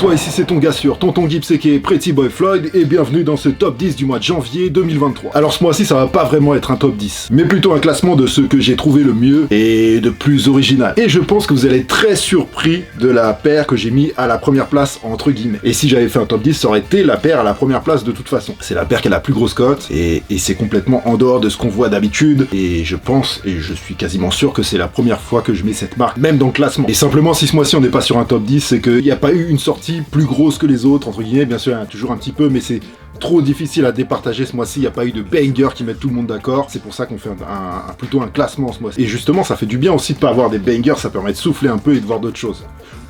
toi, ici c'est ton gars sûr, Tonton Gibbs aka Pretty Boy Floyd, et bienvenue dans ce top 10 du mois de janvier 2023. Alors ce mois-ci ça va pas vraiment être un top 10, mais plutôt un classement de ceux que j'ai trouvé le mieux et de plus original. Et je pense que vous allez être très surpris de la paire que j'ai mis à la première place entre guillemets. Et si j'avais fait un top 10, ça aurait été la paire à la première place de toute façon. C'est la paire qui a la plus grosse cote, et c'est complètement en dehors de ce qu'on voit d'habitude, et je pense, et je suis quasiment sûr que c'est la première fois que je mets cette marque, même dans le classement. Et simplement si ce mois-ci on n'est pas sur un top 10, c'est qu'il n'y a pas eu une sortie plus grosse que les autres, entre guillemets, bien sûr il y en a toujours un petit peu, mais c'est trop difficile à départager ce mois-ci, il n'y a pas eu de banger qui mettent tout le monde d'accord, c'est pour ça qu'on fait plutôt un classement ce mois-ci. Et justement ça fait du bien aussi de pas avoir des bangers, ça permet de souffler un peu et de voir d'autres choses.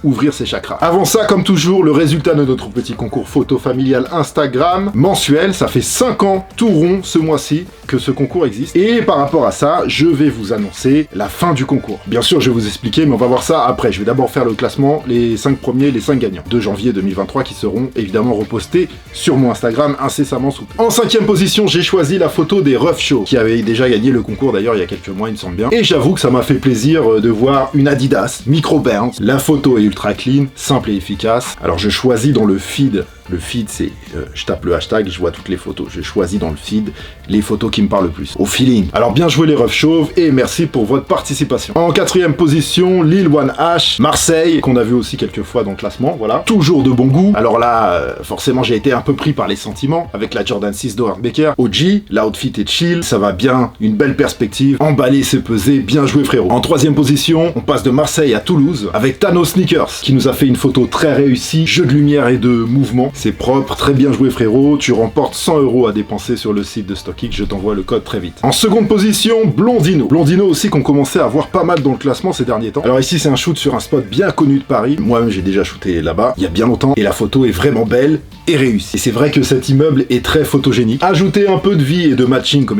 Ouvrir ses chakras. Avant ça, comme toujours, le résultat de notre petit concours photo familial Instagram mensuel. Ça fait 5 ans tout rond ce mois-ci que ce concours existe. Et par rapport à ça, je vais vous annoncer la fin du concours. Bien sûr, je vais vous expliquer, mais on va voir ça après. Je vais d'abord faire le classement, les 5 premiers, les 5 gagnants de janvier 2023 qui seront évidemment repostés sur mon Instagram incessamment sous peu. En 5e position, j'ai choisi la photo des Rough Show, qui avait déjà gagné le concours d'ailleurs il y a quelques mois, il me semble bien. Et j'avoue que ça m'a fait plaisir de voir une Adidas Micro Bounce. La photo est ultra clean, simple et efficace. Alors je choisis dans le feed. Le feed, c'est, je tape le hashtag et je vois toutes les photos. Je choisis dans le feed les photos qui me parlent le plus. Au feeling. Alors bien joué les Rough Chauves et merci pour votre participation. En 4e position, Lil One H, Marseille, qu'on a vu aussi quelques fois dans le classement, voilà. Toujours de bon goût. Alors là, forcément, j'ai été un peu pris par les sentiments avec la Jordan 6 d'Howard Baker. OG, l'outfit est chill, ça va bien, une belle perspective. Emballer, c'est peser, bien joué frérot. En 3e position, on passe de Marseille à Toulouse avec Thanos Sneakers, qui nous a fait une photo très réussie, jeu de lumière et de mouvement. C'est propre, très bien joué frérot, tu remportes 100 € à dépenser sur le site de StockX, je t'envoie le code très vite. En seconde position, Blondino. Blondino aussi qu'on commençait à voir pas mal dans le classement ces derniers temps. Alors ici c'est un shoot sur un spot bien connu de Paris, moi-même j'ai déjà shooté là-bas, il y a bien longtemps, et la photo est vraiment belle et réussie. Et c'est vrai que cet immeuble est très photogénique. Ajouter un peu de vie et de matching comme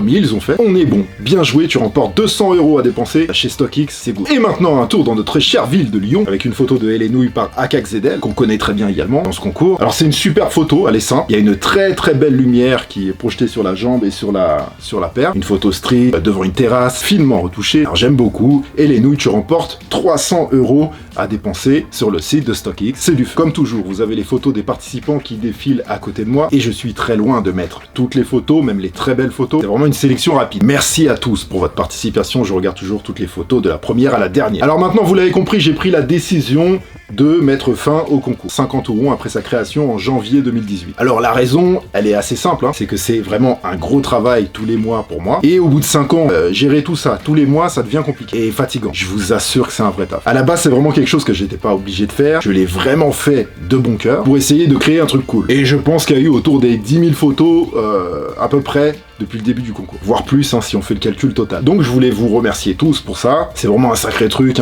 ils ont fait, on est bon. Bien joué, tu remportes 200 € à dépenser chez StockX, c'est good. Et maintenant un tour dans notre très chère ville de Lyon, avec une photo de Elle et Nouilles par AKXZL, qu'on connaît très bien également dans ce concours. Alors c'est une super photo, elle est simple, il y a une très très belle lumière qui est projetée sur la jambe et sur la paire. Une photo street, devant une terrasse, finement retouchée. Alors j'aime beaucoup, et les nouilles, tu remportes 300 € à dépenser sur le site de StockX. C'est du fun. Comme toujours, vous avez les photos des participants qui défilent à côté de moi, et je suis très loin de mettre toutes les photos, même les très belles photos. C'est vraiment une sélection rapide. Merci à tous pour votre participation, je regarde toujours toutes les photos de la première à la dernière. Alors maintenant, vous l'avez compris, j'ai pris la décision de mettre fin au concours. 50 € après sa création en janvier 2018. Alors la raison, elle est assez simple, c'est que c'est vraiment un gros travail tous les mois pour moi. Et au bout de 5 ans, gérer tout ça tous les mois, ça devient compliqué et fatigant. Je vous assure que c'est un vrai taf. À la base, c'est vraiment quelque chose que j'étais pas obligé de faire. Je l'ai vraiment fait de bon cœur pour essayer de créer un truc cool. Et je pense qu'il y a eu autour des 10 000 photos à peu près depuis le début du concours, voire plus si on fait le calcul total. Donc je voulais vous remercier tous pour ça, c'est vraiment un sacré truc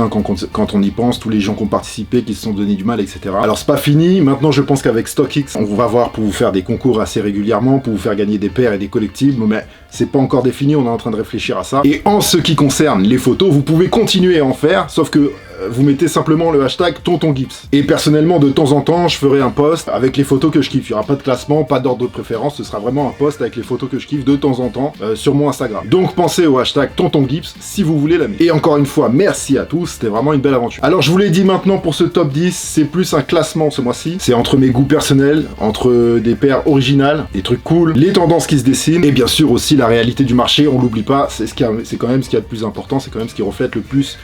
quand on y pense, tous les gens qui ont participé, qui se sont donné du mal, etc. Alors c'est pas fini, maintenant je pense qu'avec StockX, on va voir pour vous faire des concours assez régulièrement, pour vous faire gagner des paires et des collectibles, mais c'est pas encore défini, on est en train de réfléchir à ça. Et en ce qui concerne les photos, vous pouvez continuer à en faire, sauf que vous mettez simplement le hashtag Tonton Gibbs. Et personnellement, de temps en temps, je ferai un post avec les photos que je kiffe. Il n'y aura pas de classement, pas d'ordre de préférence, ce sera vraiment un post avec les photos que je kiffe de temps en temps sur mon Instagram. Donc pensez au hashtag Tonton Gibbs si vous voulez la mettre. Et encore une fois, merci à tous, c'était vraiment une belle aventure. Alors je vous l'ai dit maintenant, pour ce top 10, c'est plus un classement ce mois-ci. C'est entre mes goûts personnels, entre des paires originales, des trucs cool, les tendances qui se dessinent, et bien sûr aussi la réalité du marché, on l'oublie pas, c'est quand même ce qu'il y a de plus important, c'est quand même ce qui reflète le plus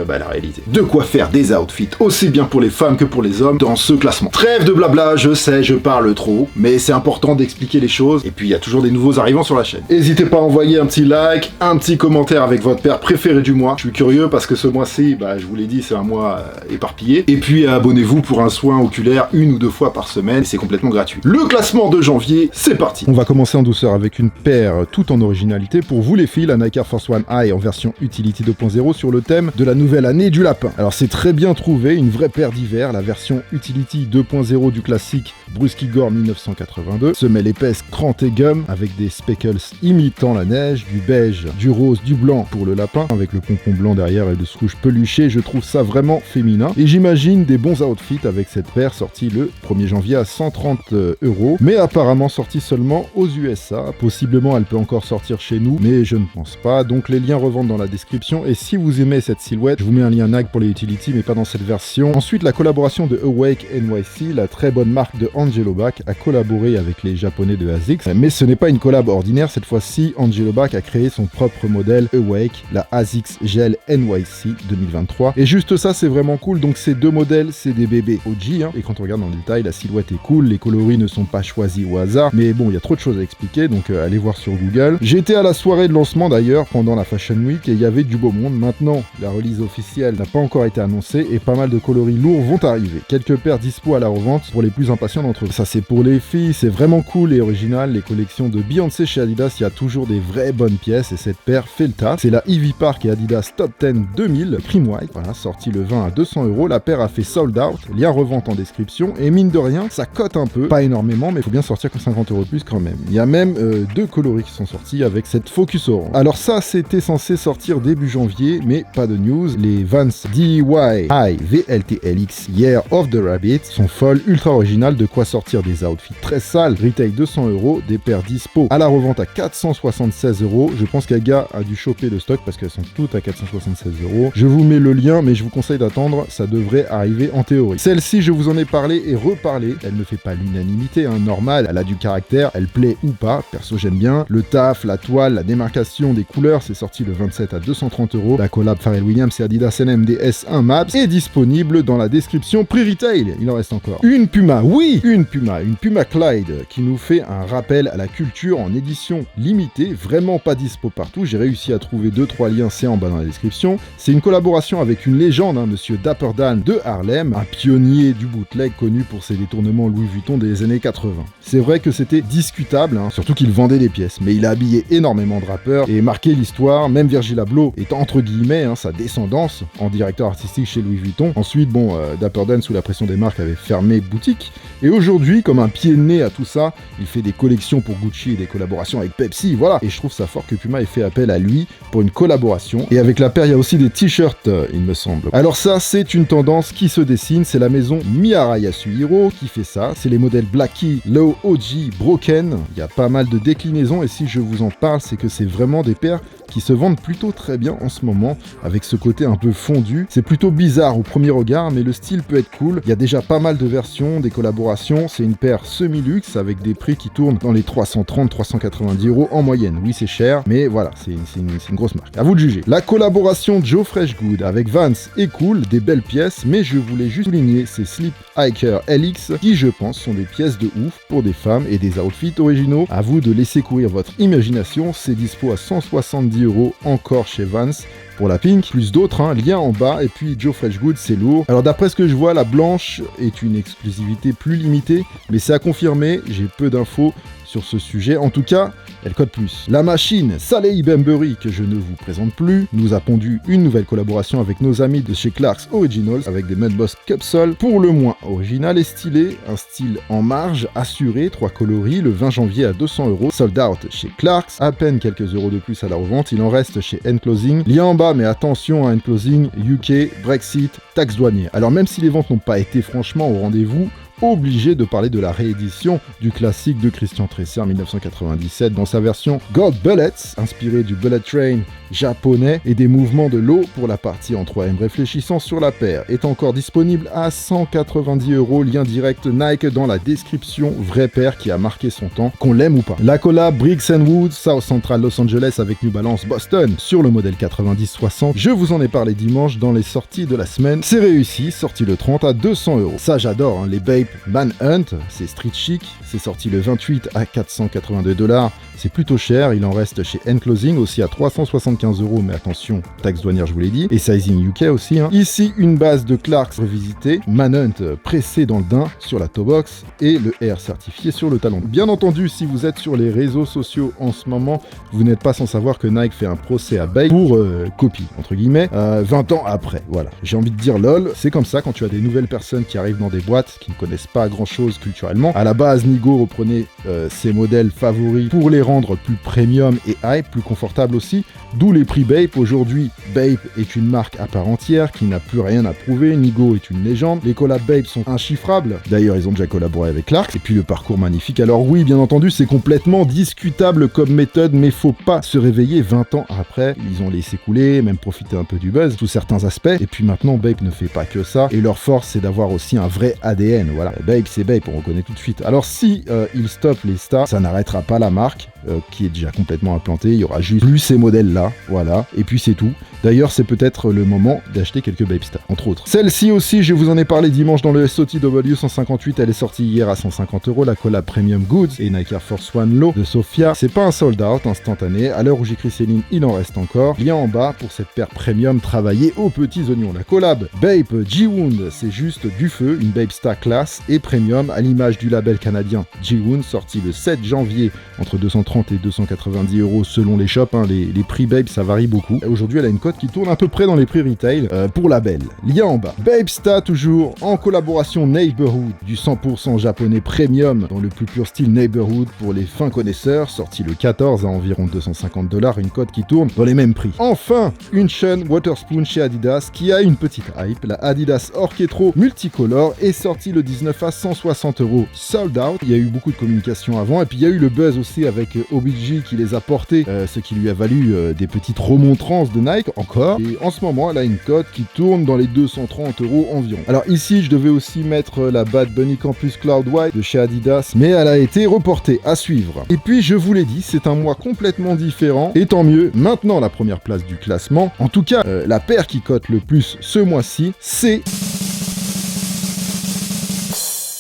la réalité. De quoi faire des outfits aussi bien pour les femmes que pour les hommes dans ce classement. Trêve de blabla, je sais, je parle trop, mais c'est important d'expliquer les choses, et puis il y a toujours des nouveaux arrivants sur la chaîne. N'hésitez pas à envoyer un petit like, un petit commentaire avec votre paire préférée du mois. Je suis curieux parce que ce mois-ci, je vous l'ai dit, c'est un mois éparpillé. Et puis abonnez-vous pour un soin oculaire 1 ou 2 fois par semaine, et c'est complètement gratuit. Le classement de janvier, c'est parti. On va commencer en douceur avec une paire tout en originalité pour vous les filles, la Nike Air Force One High en version Utility 2.0 sur le thème de la nouvelle année du lapin. Alors c'est très bien trouvé, une vraie paire d'hiver, la version Utility 2.0 du classique Brusky Gore 1982, semelle épaisse crantée gum avec des speckles imitant la neige, du beige, du rose, du blanc pour le lapin, avec le pompon blanc derrière et le swoosh peluché, je trouve ça vraiment féminin. Et j'imagine des bons outfits avec cette paire sortie le 1er janvier à 130 €, mais apparemment sortie seulement aux USA. Possiblement elle peut encore sortir chez nous, mais je ne pense pas, donc les liens revendent dans la description, et si vous aimez cette silhouette, silhouette. Je vous mets un lien Nike pour les Utility, mais pas dans cette version. Ensuite, la collaboration de Awake NYC, la très bonne marque de Angelo Bach, a collaboré avec les japonais de ASICS. Mais ce n'est pas une collab ordinaire, cette fois-ci, Angelo Bach a créé son propre modèle Awake, la ASICS Gel NYC 2023. Et juste ça, c'est vraiment cool. Donc ces deux modèles, c'est des bébés OG, hein. Et quand on regarde dans le détail, la silhouette est cool, les coloris ne sont pas choisis au hasard. Mais bon, il y a trop de choses à expliquer, donc allez voir sur Google. J'étais à la soirée de lancement d'ailleurs, pendant la Fashion Week, et il y avait du beau monde. Maintenant, la release officielle n'a pas encore été annoncée, et pas mal de coloris lourds vont arriver. Quelques paires dispo à la revente pour les plus impatients d'entre eux. Ça, c'est pour les filles, c'est vraiment cool et original. Les collections de Beyoncé chez Adidas, il y a toujours des vraies bonnes pièces, et cette paire fait le taf. C'est la Ivy Park et Adidas Top 10 2000 Cream White, voilà, sortie le 20 à 200€. La paire a fait sold out, lien revente en description, et mine de rien, ça cote un peu, pas énormément, mais il faut bien sortir que 50€ de plus quand même. Il y a même deux coloris qui sont sortis avec cette Focus Orange. Alors ça, c'était censé sortir début janvier, mais pas de news. Les Vans DIY High VLTLX Year of the Rabbit sont folles, ultra originales, de quoi sortir des outfits très sales. Retail 200€, des paires dispo à la revente à 476€. Je pense qu'Aga a dû choper le stock parce qu'elles sont toutes à 476€. Je vous mets le lien, mais je vous conseille d'attendre, ça devrait arriver en théorie. Celle-ci, je vous en ai parlé et reparlé. Elle ne fait pas l'unanimité, hein, normal, elle a du caractère, elle plaît ou pas. Perso, j'aime bien. Le taf, la toile, la démarcation des couleurs, c'est sorti le 27 à 230€. La collab Pharrell Williams et Adidas NMD S1 Maps est disponible dans la description pré-retail. Il en reste encore. Une Puma, oui, une Puma Clyde qui nous fait un rappel à la culture en édition limitée, vraiment pas dispo partout. J'ai réussi à trouver 2-3 liens, c'est en bas dans la description. C'est une collaboration avec une légende, hein, monsieur Dapper Dan de Harlem, un pionnier du bootleg connu pour ses détournements Louis Vuitton des années 80. C'est vrai que c'était discutable, hein, surtout qu'il vendait des pièces, mais il a habillé énormément de rappeurs et marqué l'histoire. Même Virgil Abloh est entre guillemets, hein, sa descendance en directeur artistique chez Louis Vuitton. Ensuite, bon, Dapper Dan, sous la pression des marques, avait fermé boutique. Et aujourd'hui, comme un pied de nez à tout ça, il fait des collections pour Gucci et des collaborations avec Pepsi, voilà. Et je trouve ça fort que Puma ait fait appel à lui pour une collaboration. Et avec la paire, il y a aussi des t-shirts, il me semble. Alors ça, c'est une tendance qui se dessine. C'est la maison Miura Yasuhiro qui fait ça. C'est les modèles Blackie, Low OG, Broken. Il y a pas mal de déclinaisons, et si je vous en parle, c'est que c'est vraiment des paires qui se vendent plutôt très bien en ce moment, avec ce côté un peu fondu. C'est plutôt bizarre au premier regard, mais le style peut être cool. Il y a déjà pas mal de versions, des collaborations. C'est une paire semi-luxe avec des prix qui tournent dans les 330-390€ en moyenne. Oui, c'est cher, mais voilà, c'est une grosse marque. À vous de juger. La collaboration Joe Freshgood avec Vans est cool, des belles pièces, mais je voulais juste souligner ces Slip Hiker LX qui, je pense, sont des pièces de ouf pour des femmes et des outfits originaux. À vous de laisser courir votre imagination. C'est dispo à 170€ encore chez Vans pour la Pink, plus d'autres, hein, lien en bas. Et puis Joe Freshgood, c'est lourd. Alors d'après ce que je vois, la blanche est une exclusivité plus limitée, mais c'est à confirmer, j'ai peu d'infos sur ce sujet. En tout cas, elle cote plus. La machine Saleh Bembury, que je ne vous présente plus, nous a pondu une nouvelle collaboration avec nos amis de chez Clarks Originals avec des Mudboss Cupsole, pour le moins original et stylé, un style en marge, assuré, 3 coloris, le 20 janvier à 200€, sold out chez Clarks, à peine quelques euros de plus à la revente, il en reste chez Enclosing, lien en bas, mais attention à Enclosing, UK, Brexit, taxes douanières. Alors même si les ventes n'ont pas été franchement au rendez-vous, obligé de parler de la réédition du classique de Christian Tresser 1997 dans sa version God Bullets, inspiré du Bullet Train japonais, et des mouvements de l'eau pour la partie en 3M réfléchissant sur la paire est encore disponible à 190€, lien direct Nike dans la description. Vraie paire qui a marqué son temps, qu'on l'aime ou pas. La collab Briggs & Wood South Central Los Angeles avec New Balance Boston sur le modèle 90-60, je vous en ai parlé dimanche dans les sorties de la semaine, c'est réussi, sorti le 30 à 200€. Ça j'adore, hein, les Bape Manhunt, c'est street chic, c'est sorti le 28 à 482$, c'est plutôt cher, il en reste chez Enclosing aussi à 375€, mais attention, taxe douanière je vous l'ai dit, et Sizing UK aussi, hein. Ici une base de Clarks revisitée, Manhunt pressé dans le daim sur la toe box et le R certifié sur le talon. Bien entendu, si vous êtes sur les réseaux sociaux en ce moment, vous n'êtes pas sans savoir que Nike fait un procès à Bape pour copie, entre guillemets, 20 ans après, voilà. J'ai envie de dire lol, c'est comme ça quand tu as des nouvelles personnes qui arrivent dans des boîtes qui ne connaissent laisse pas grand-chose culturellement. À la base, Nigo reprenait ses modèles favoris pour les rendre plus premium et hype, plus confortables aussi, d'où les prix Bape. Aujourd'hui, Bape est une marque à part entière qui n'a plus rien à prouver, Nigo est une légende, les collabs Bape sont inchiffrables, d'ailleurs ils ont déjà collaboré avec Clarks, et puis le parcours magnifique. Alors oui, bien entendu, c'est complètement discutable comme méthode, mais faut pas se réveiller 20 ans après, ils ont laissé couler, même profiter un peu du buzz, sous certains aspects, et puis maintenant Bape ne fait pas que ça, et leur force c'est d'avoir aussi un vrai ADN, voilà, Bape c'est Bape, on reconnaît tout de suite. Alors si ils stoppent les stars, ça n'arrêtera pas la marque, qui est déjà complètement implantée, il y aura juste plus ces modèles là, voilà, et puis c'est tout. D'ailleurs c'est peut-être le moment d'acheter quelques Bape Stars, entre autres. Celle-ci aussi, je vous en ai parlé dimanche dans le SOTW 158, elle est sortie hier à 150 €, la collab Premium Goods et Nike Air Force One Low de Sophia. C'est pas un sold out instantané, à l'heure où j'écris ces lignes, il en reste encore. Lien en bas pour cette paire premium travaillée aux petits oignons. La collab Bape G-Wound, c'est juste du feu, une Bape Star classe et premium à l'image du label canadien G-Wound, sorti le 7 janvier entre 230 et 290 € selon les shops, les prix Bape ça varie beaucoup. Aujourd'hui elle a une cote qui tourne à peu près dans les prix retail pour label. Lien en bas. Bape Star toujours en collaboration Neighborhood, du 100% japonais premium dans le plus pur style Neighborhood pour les fins connaisseurs, sorti le 14 à environ 250 $, une cote qui tourne dans les mêmes prix. Enfin, une chaîne Waterspoon chez Adidas qui a une petite hype, la Adidas Orchestro Multicolor est sortie le 19 à 160 €, sold out. Il y a eu beaucoup de communication avant et puis il y a eu le buzz aussi avec OBG qui les a portés, ce qui lui a valu des petites remontrances de Nike encore. Et en ce moment, elle a une cote qui tourne dans les 230 € environ. Alors ici, je devais aussi mettre la Bad Bunny Campus Cloud White de chez Adidas, mais elle a été reportée, à suivre. Et puis, je vous l'ai dit, c'est un mois complètement différent, et tant mieux, maintenant la première place du classement. En tout cas, la paire qui cote le plus ce mois-ci, c'est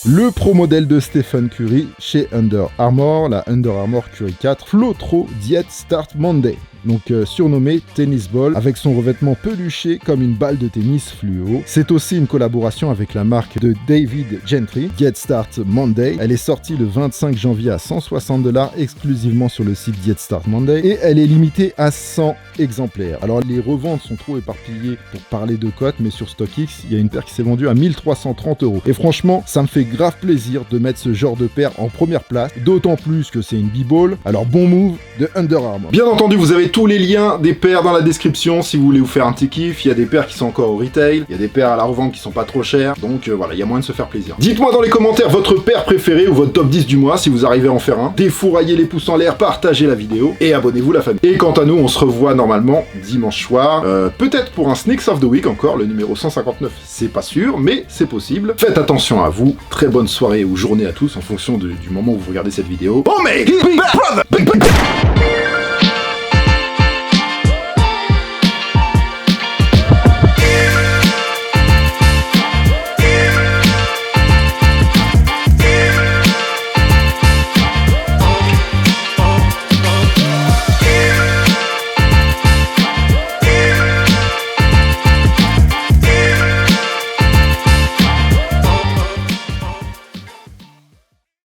le pro modèle de Stephen Curry chez Under Armour, la Under Armour Curry 4 Flotro Diet Start Monday. Donc surnommé Tennis Ball, avec son revêtement peluché comme une balle de tennis fluo. C'est aussi une collaboration avec la marque de David Gentry, Get Start Monday. Elle est sortie le 25 janvier à 160 $ exclusivement sur le site Get Start Monday et elle est limitée à 100 exemplaires. Alors les reventes sont trop éparpillées pour parler de cotes, mais sur StockX, il y a une paire qui s'est vendue à 1330 €. Et franchement, ça me fait grave plaisir de mettre ce genre de paire en première place, d'autant plus que c'est une B-Ball. Alors bon move de Under Armour. Bien entendu, vous avez tous les liens des paires dans la description si vous voulez vous faire un petit kiff. Il y a des paires qui sont encore au retail, il y a des paires à la revente qui sont pas trop chères, donc voilà, il y a moyen de se faire plaisir. Dites-moi dans les commentaires votre paire préférée ou votre top 10 du mois si vous arrivez à en faire un. Défouraillez les pouces en l'air, partagez la vidéo et abonnez-vous la famille. Et quant à nous, on se revoit normalement dimanche soir, peut-être pour un Sneaks of the Week encore, le numéro 159, c'est pas sûr, mais c'est possible. Faites attention à vous, très bonne soirée ou journée à tous en fonction du moment où vous regardez cette vidéo. Oh mais Big Brother!